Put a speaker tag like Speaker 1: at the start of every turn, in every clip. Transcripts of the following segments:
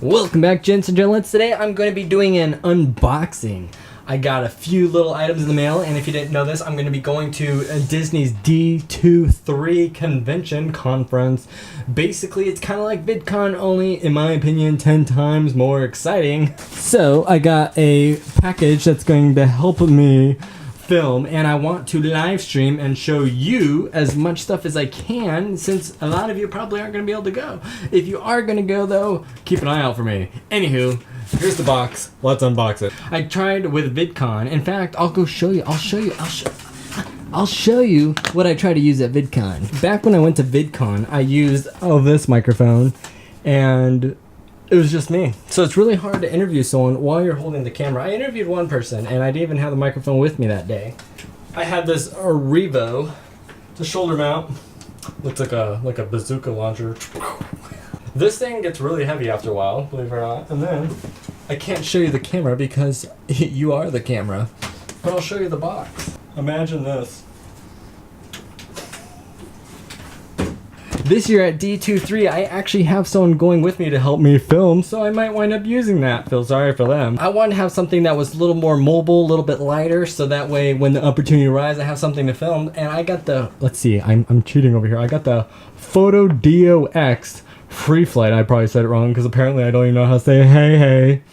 Speaker 1: Welcome back, gents and gentlemen. Today I'm going to be doing an unboxing. I got a few little items in the mail, and if you didn't know this, I'm going to be going to Disney's D23 convention conference. Basically, it's kind of like VidCon, only, in my opinion, 10 times more exciting. So, I got a package that's going to help me film, and I want to live stream and show you as much stuff as I can, since a lot of you probably aren't going to be able to go. If you are going to go though, keep an eye out for me. Anywho, here's the box. Let's unbox it. I tried with VidCon. In fact, I'll go show you. I'll show you what I try to use at VidCon. Back when I went to VidCon, I used this microphone, and it was just me. So it's really hard to interview someone while you're holding the camera. I interviewed one person, and I didn't even have the microphone with me that day. I had this Revo, it's a shoulder mount. Looks like a bazooka launcher. This thing gets really heavy after a while, believe it or not. And then I can't show you the camera because you are the camera. But I'll show you the box. Imagine this. This year at D23, I actually have someone going with me to help me film, so I might wind up using that. Feel sorry for them. I wanted to have something that was a little more mobile, a little bit lighter, so that way when the opportunity arises, I have something to film. And I got the, let's see, I'm cheating over here. I got the FotodioX Freeflight. I probably said it wrong because apparently I don't even know how to say hey.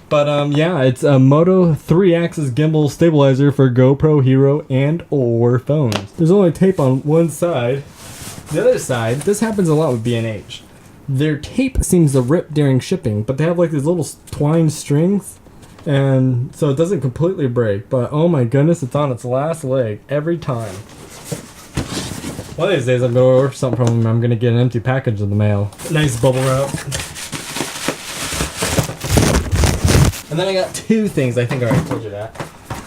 Speaker 1: But yeah, it's a Moto 3-axis gimbal stabilizer for GoPro, Hero, and or phones. There's only tape on one side. The other side, this happens a lot with B&H. Their tape seems to rip during shipping, but they have like these little twine strings, and so it doesn't completely break. But oh my goodness, it's on its last leg every time. One of these days I'm going to order something from them. I'm going to get an empty package in the mail. Nice bubble wrap. And then I got two things. I think I already told you that.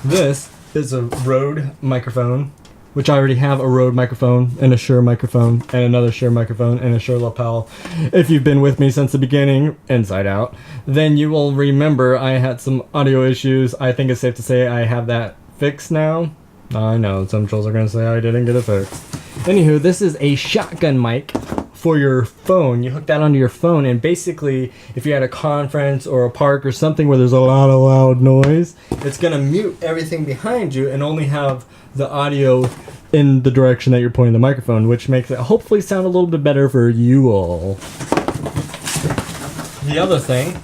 Speaker 1: This is a Rode microphone, which I already have a Rode microphone and a Shure microphone and another Shure microphone and a Shure lapel. If you've been with me since the beginning, inside out, then you will remember I had some audio issues. I think it's safe to say I have that fixed now. I know, some trolls are going to say I didn't get it fixed. Anywho, this is a shotgun mic for your phone. You hook that onto your phone, and basically, if you're at a conference or a park or something where there's a lot of loud noise, it's going to mute everything behind you and only have the audio in the direction that you're pointing the microphone, which makes it hopefully sound a little bit better for you all. The other thing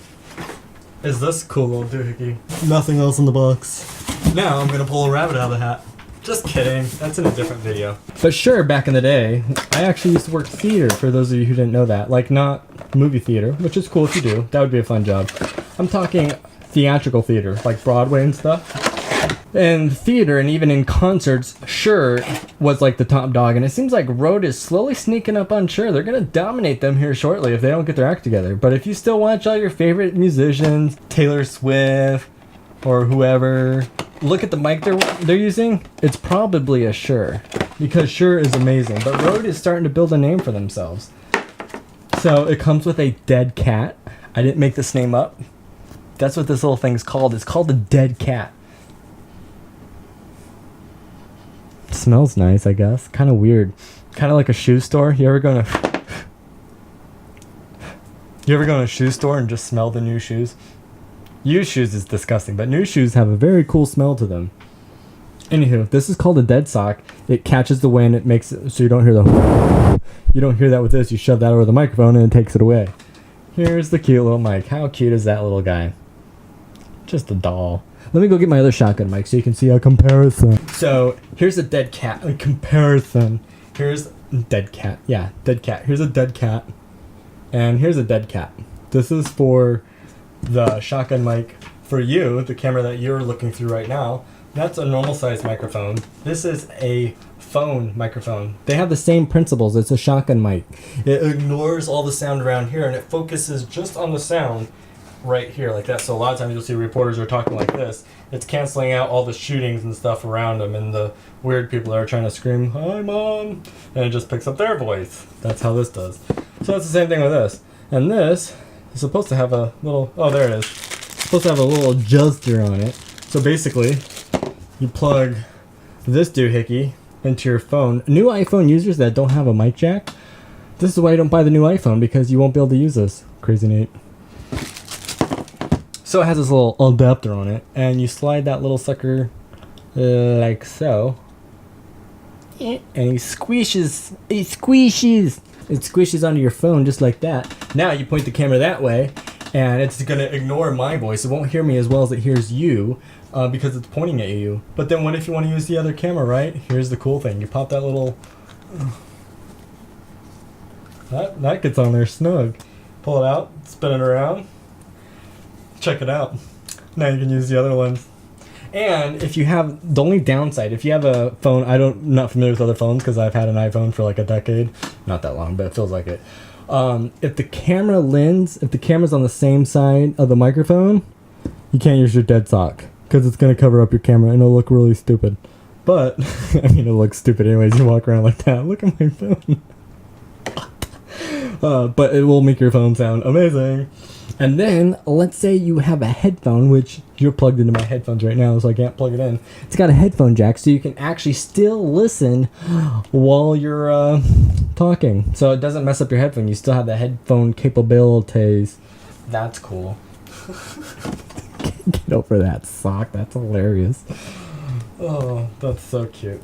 Speaker 1: is this cool little doohickey. Nothing else in the box. Now I'm gonna pull a rabbit out of the hat. Just kidding, that's in a different video. But sure, back in the day, I actually used to work theater, for those of you who didn't know that. Like, not movie theater, which is cool if you do. That would be a fun job. I'm talking theatrical theater, like Broadway and stuff. And theater, and even in concerts, Shure was like the top dog, and it seems like Rode is slowly sneaking up on Shure. They're gonna dominate them here shortly if they don't get their act together. But if you still watch all your favorite musicians, Taylor Swift, or whoever, look at the mic they're using, it's probably a Shure, because Shure is amazing. But Rode is starting to build a name for themselves. So it comes with a dead cat. I didn't make this name up. That's what this little thing's called. It's called a dead cat. Smells nice, I guess. Kind of weird. Kind of like a shoe store. You ever go to a shoe store and just smell the new shoes? Used shoes is disgusting, but new shoes have a very cool smell to them. Anywho, this is called a dead sock. It catches the wind. It makes it so you don't hear the... You don't hear that with this. You shove that over the microphone and it takes it away. Here's the cute little mic. How cute is that little guy? Just a doll. Let me go get my other shotgun mic so you can see a comparison. So, here's a dead cat. A comparison. Here's dead cat. Yeah, dead cat. Here's a dead cat. And here's a dead cat. This is for the shotgun mic for you, the camera that you're looking through right now. That's a normal size microphone. This is a phone microphone. They have the same principles. It's a shotgun mic. It ignores all the sound around here and it focuses just on the sound right here like that. So a lot of times you'll see reporters are talking like this. It's canceling out all the shootings and stuff around them and the weird people that are trying to scream, "Hi, Mom," and it just picks up their voice. That's how this does. So it's the same thing with this. And this is supposed to have a little, oh, there it is. It's supposed to have a little adjuster on it. So basically, you plug this doohickey into your phone. New iPhone users that don't have a mic jack, this is why you don't buy the new iPhone, because you won't be able to use this. Crazy Nate. So it has this little adapter on it, and you slide that little sucker like so, and it squishes onto your phone just like that. Now you point the camera that way, and it's gonna ignore my voice. It won't hear me as well as it hears you, because it's pointing at you. But then what if you want to use the other camera, right? Here's the cool thing. You pop that little... That gets on there snug. Pull it out, spin it around. Check it out. Now you can use the other lens. And if you have... The only downside, if you have a phone... I'm not familiar with other phones because I've had an iPhone for like a decade. Not that long, but it feels like it. If the camera's on the same side of the microphone, you can't use your dead stock because it's going to cover up your camera and it'll look really stupid. But, I mean, it looks stupid anyways. You walk around like that. Look at my phone. But it will make your phone sound amazing. And then, let's say you have a headphone, which you're plugged into my headphones right now, so I can't plug it in. It's got a headphone jack, so you can actually still listen while you're talking. So it doesn't mess up your headphone. You still have the headphone capabilities. That's cool. Get over that sock. That's hilarious. Oh, that's so cute.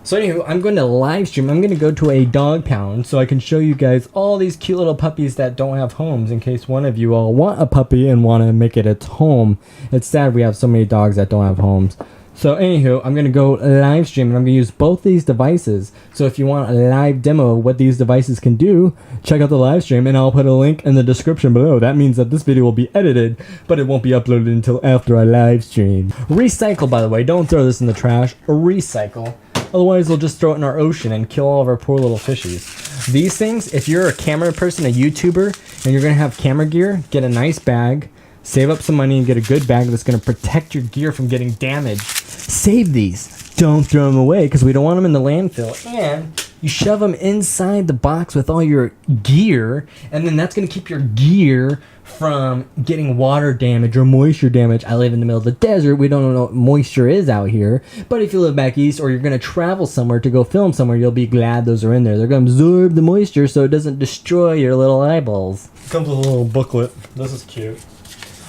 Speaker 1: So anywho, I'm going to live stream. I'm going to go to a dog pound so I can show you guys all these cute little puppies that don't have homes in case one of you all want a puppy and want to make it its home. It's sad we have so many dogs that don't have homes. So anywho, I'm going to go live stream and I'm going to use both these devices. So if you want a live demo of what these devices can do, check out the live stream and I'll put a link in the description below. That means that this video will be edited, but it won't be uploaded until after I live stream. Recycle, by the way. Don't throw this in the trash. Recycle. Otherwise, we'll just throw it in our ocean and kill all of our poor little fishies. These things, if you're a camera person, a YouTuber, and you're going to have camera gear, get a nice bag, save up some money and get a good bag that's going to protect your gear from getting damaged. Save these. Don't throw them away because we don't want them in the landfill. And you shove them inside the box with all your gear, and then that's going to keep your gear from getting water damage or moisture damage. I live in the middle of the desert. We don't know what moisture is out here. But if you live back east or you're going to travel somewhere to go film somewhere, you'll be glad those are in there. They're going to absorb the moisture so it doesn't destroy your little eyeballs. Comes with a little booklet. This is cute.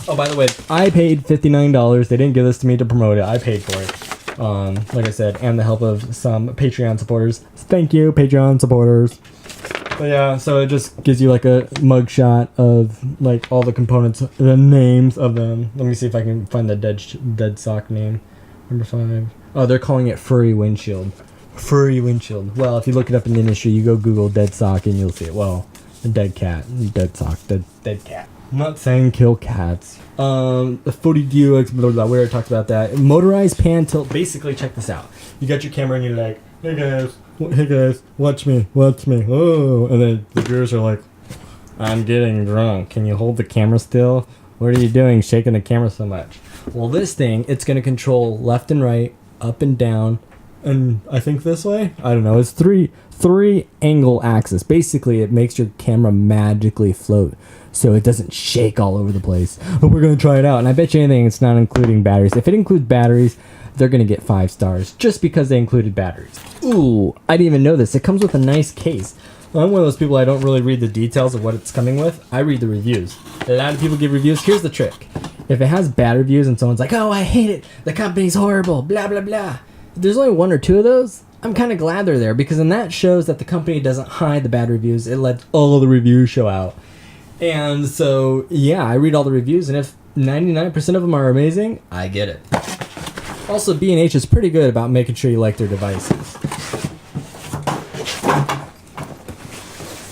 Speaker 1: Oh, by the way, I paid $59. They didn't give this to me to promote it. I paid for it. Like I said, and the help of some Patreon supporters. Thank you, Patreon supporters. But yeah, so it just gives you like a mugshot of like all the components, the names of them. Let me see if I can find the dead sock name. Number 5. Oh, they're calling it furry windshield. Furry windshield. Well, if you look it up in the industry, you go Google dead sock and you'll see it. Well, a dead cat, dead sock, dead cat. I'm not saying kill cats. The FotodioX, blah, blah, blah, we already talked about that. Motorized pan tilt. Basically, check this out. You got your camera and you're like, hey guys, watch me. Oh, and then the viewers are like, I'm getting drunk. Can you hold the camera still? What are you doing, shaking the camera so much? Well, this thing, it's going to control left and right, up and down, and I think this way? I don't know. It's three angle axis. Basically, it makes your camera magically float so it doesn't shake all over the place. But we're going to try it out, and I bet you anything it's not including batteries. If it includes batteries, they're going to get 5 stars just because they included batteries. Ooh, I didn't even know this. It comes with a nice case. I'm one of those people, I don't really read the details of what it's coming with. I read the reviews. A lot of people give reviews. Here's the trick. If it has bad reviews and someone's like, oh, I hate it, the company's horrible, blah, blah, blah. If there's only 1 or 2 of those, I'm kind of glad they're there because then that shows that the company doesn't hide the bad reviews. It lets all of the reviews show out. And so, yeah, I read all the reviews, and if 99% of them are amazing, I get it. Also, B&H is pretty good about making sure you like their devices.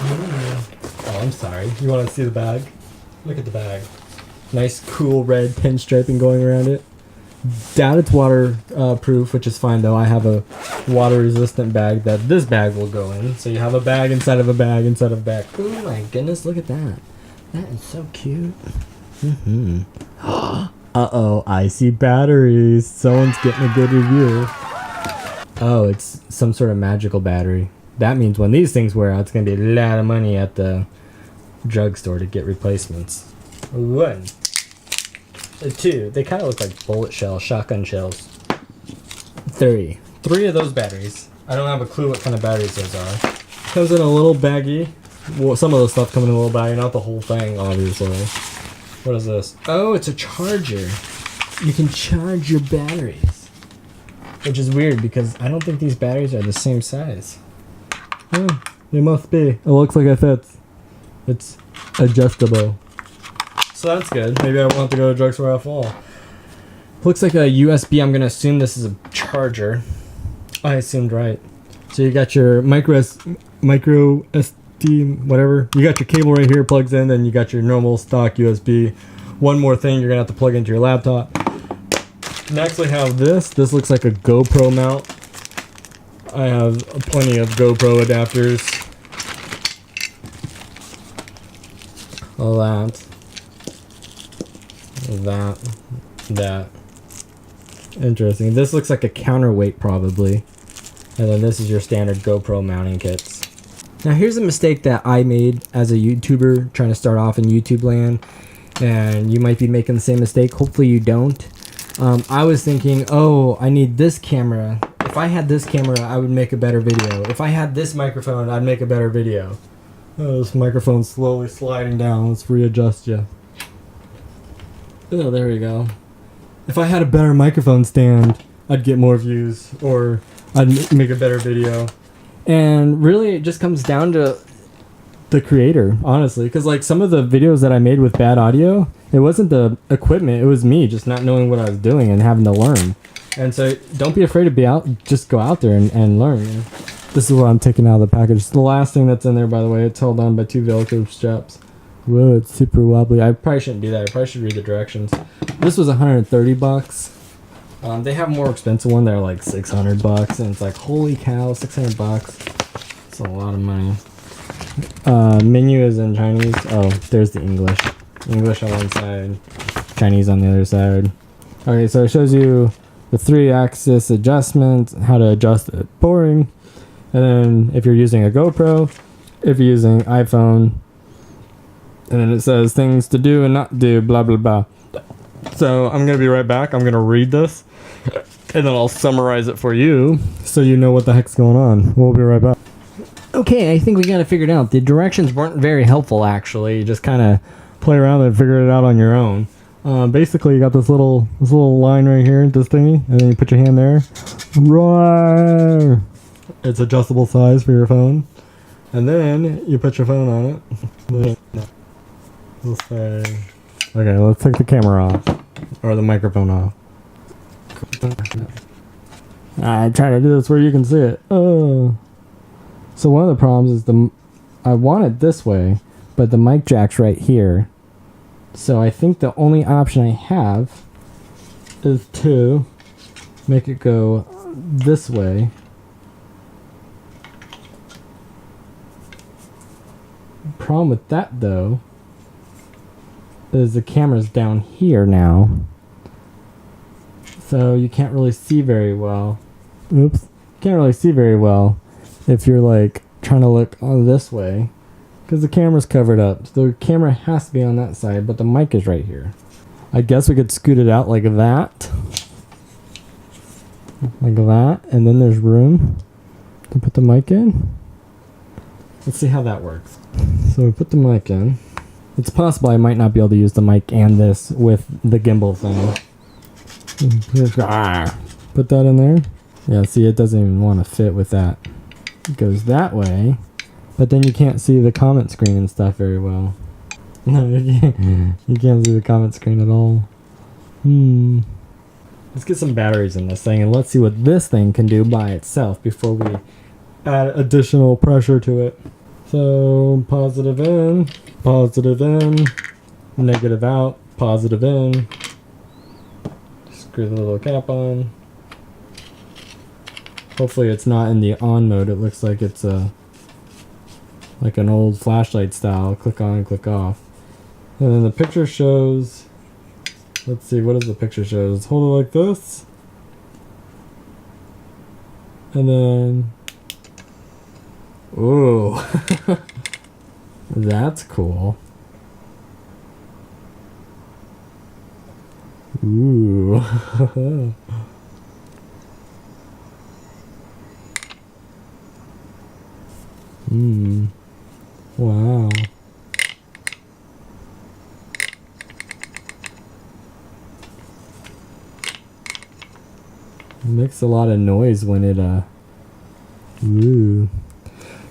Speaker 1: Oh, I'm sorry. You want to see the bag? Look at the bag. Nice, cool red pinstriping going around it. Doubt it's waterproof, which is fine, though. I have a water-resistant bag that this bag will go in. So you have a bag inside of a bag inside of a bag. Oh, my goodness, look at that. That is so cute. Mm-hmm. Uh-oh, I see batteries. Someone's getting a good review. Oh, it's some sort of magical battery. That means when these things wear out, it's going to be a lot of money at the drugstore to get replacements. 1. 2. They kind of look like bullet shells, shotgun shells. 3. 3 of those batteries. I don't have a clue what kind of batteries those are. Comes in a little baggie. Well, some of the stuff come in a little baggie, not the whole thing, obviously. What is this? Oh, it's a charger. You can charge your batteries. Which is weird because I don't think these batteries are the same size. Oh, they must be. It looks like it fits. It's adjustable. So that's good. Maybe I won't have to go to a drugstore at all. Looks like a USB. I'm going to assume this is a charger. I assumed right. So you got your micro SD, whatever. You got your cable right here, plugs in, then you got your normal stock USB. One more thing you're going to have to plug into your laptop. Next we have this. This looks like a GoPro mount. I have plenty of GoPro adapters. That. Interesting. This looks like a counterweight probably. And then this is your standard GoPro mounting kits. Now here's a mistake that I made as a YouTuber trying to start off in YouTube land. And you might be making the same mistake. Hopefully you don't. I was thinking, oh, I need this camera. If I had this camera, I would make a better video. If I had this microphone, I'd make a better video. Oh, this microphone's slowly sliding down. Let's readjust you. Oh, there we go. If I had a better microphone stand, I'd get more views, or I'd make a better video. And really, it just comes down to the creator, honestly. Because like some of the videos that I made with bad audio, it wasn't the equipment, it was me just not knowing what I was doing and having to learn. And so don't be afraid to be out, just go out there and learn. You know? This is what I'm taking out of the package. It's the last thing that's in there, by the way. It's held on by 2 Velcro straps. Whoa, it's super wobbly. I probably shouldn't do that. I probably should read the directions. This was 130 bucks. They have a more expensive one. They're like 600 bucks, and it's like, holy cow, 600 bucks. It's a lot of money. Menu is in Chinese. Oh, there's the English. English on one side, Chinese on the other side. Okay, so it shows you the 3-axis adjustment, how to adjust it. Boring. And then if you're using a GoPro, if you're using iPhone, and then it says things to do and not do, blah, blah, blah. So I'm going to be right back. I'm going to read this, and then I'll summarize it for you so you know what the heck's going on. We'll be right back. Okay, I think we got it figured out. The directions weren't very helpful, actually. You just kind of play around and figure it out on your own. Basically, you got this little line right here, this thingy, and then you put your hand there. Roar! It's adjustable size for your phone. And then you put your phone on it. Let's say, okay, let's take the camera off, or the microphone off. I try to do this where you can see it. Oh. So one of the problems is I want it this way, but the mic jack's right here. So I think the only option I have is to make it go this way. Problem with that though is the camera's down here now, so you can't really see very well. Oops, can't really see very well if you're like trying to look this way, because the camera's covered up. So the camera has to be on that side, but the mic is right here. I guess we could scoot it out like that, and then there's room to put the mic in. Let's see how that works. So we put the mic in. It's possible I might not be able to use the mic and this with the gimbal thing. Put that in there. Yeah, see, it doesn't even want to fit with that. It goes that way, but then you can't see the comment screen and stuff very well. No, you can't see the comment screen at all. Let's get some batteries in this thing, and let's see what this thing can do by itself before we add additional pressure to it. So positive in, negative out, positive in. Screw the little cap on. Hopefully it's not in the on mode. It looks like it's like an old flashlight style. Click on, click off. And then the picture shows, let's see, what does the picture show? Hold it like this. And then, ooh, that's cool. Ooh. Wow. makes a lot of noise when it Ooh.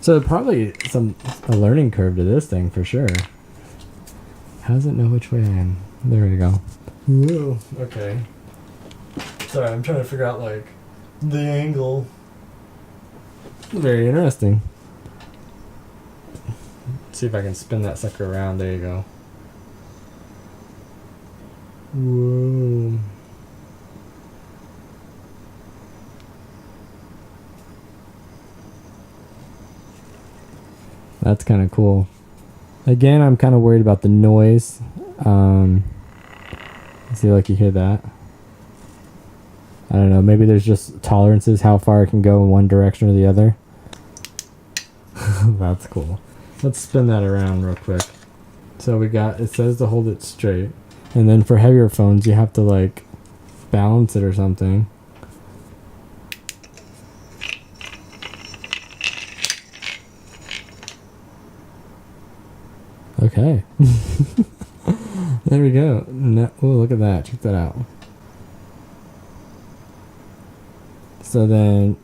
Speaker 1: So probably a learning curve to this thing for sure. How does it know which way I am? There we go. Whoa. Okay. Sorry, I'm trying to figure out like the angle. Very interesting. Let's see if I can spin that sucker around. There you go. Whoa. That's kind of cool. Again, I'm kind of worried about the noise. See, like you hear that. I don't know, maybe there's just tolerances how far it can go in one direction or the other. That's cool. Let's spin that around real quick. So we got, it says to hold it straight. And then for heavier phones, you have to like balance it or something. Okay. There we go. No, oh, look at that. Check that out. So then,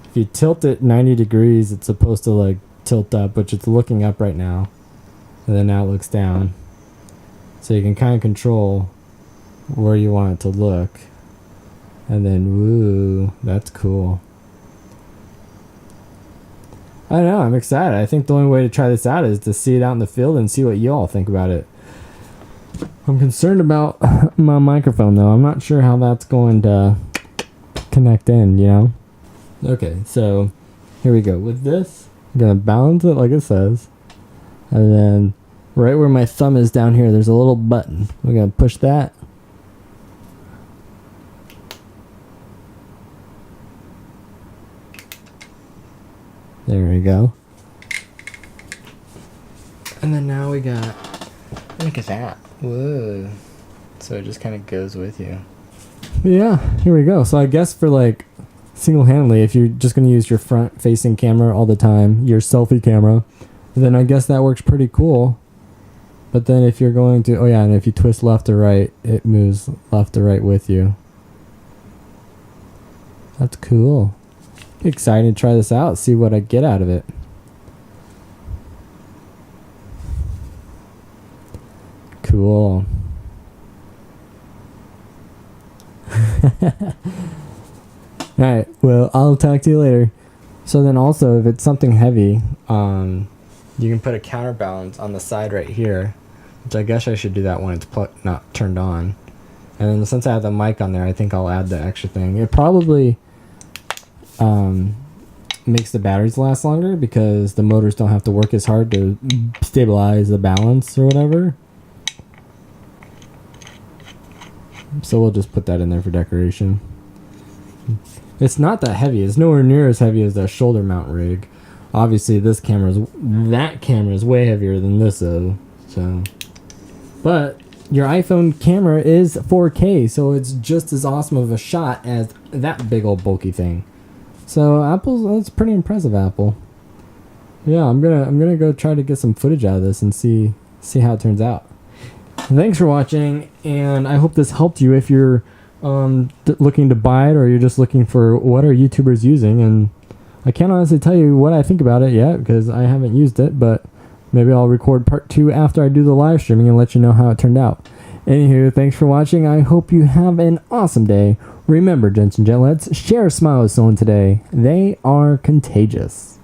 Speaker 1: if you tilt it 90 degrees, it's supposed to like tilt up, which it's looking up right now. And then now it looks down. So you can kind of control where you want it to look. And then, woo, that's cool. I don't know, I'm excited. I think the only way to try this out is to see it out in the field and see what you all think about it. I'm concerned about my microphone though. I'm not sure how that's going to connect in, you know? Okay, so here we go. With this, I'm going to balance it like it says. And then right where my thumb is down here, there's a little button. We're going to push that. There we go. And then now we got, look at that. Whoa. So it just kind of goes with you. Yeah, here we go. So I guess for like single-handedly, if you're just going to use your front-facing camera all the time, your selfie camera, then I guess that works pretty cool. But then if you're going to, oh yeah, and if you twist left to right, it moves left to right with you. That's cool. Excited to try this out, see what I get out of it. Cool. Alright, well, I'll talk to you later. So then also, if it's something heavy, you can put a counterbalance on the side right here, which I guess I should do that when it's not turned on. And then since I have the mic on there, I think I'll add the extra thing. It probably makes the batteries last longer because the motors don't have to work as hard to stabilize the balance or whatever. So we'll just put that in there for decoration. It's not that heavy. It's nowhere near as heavy as the shoulder mount rig. Obviously that camera is way heavier than this though. So, but your iPhone camera is 4K, so it's just as awesome of a shot as that big old bulky thing. So that's pretty impressive, Apple. Yeah, I'm gonna go try to get some footage out of this and see how it turns out. Thanks for watching, and I hope this helped you if you're looking to buy it or you're just looking for what are YouTubers using. And I can't honestly tell you what I think about it yet because I haven't used it, but maybe I'll record part 2 after I do the live streaming and let you know how it turned out. Anywho, thanks for watching. I hope you have an awesome day. Remember, gents and gentlets, share a smile with someone today. They are contagious.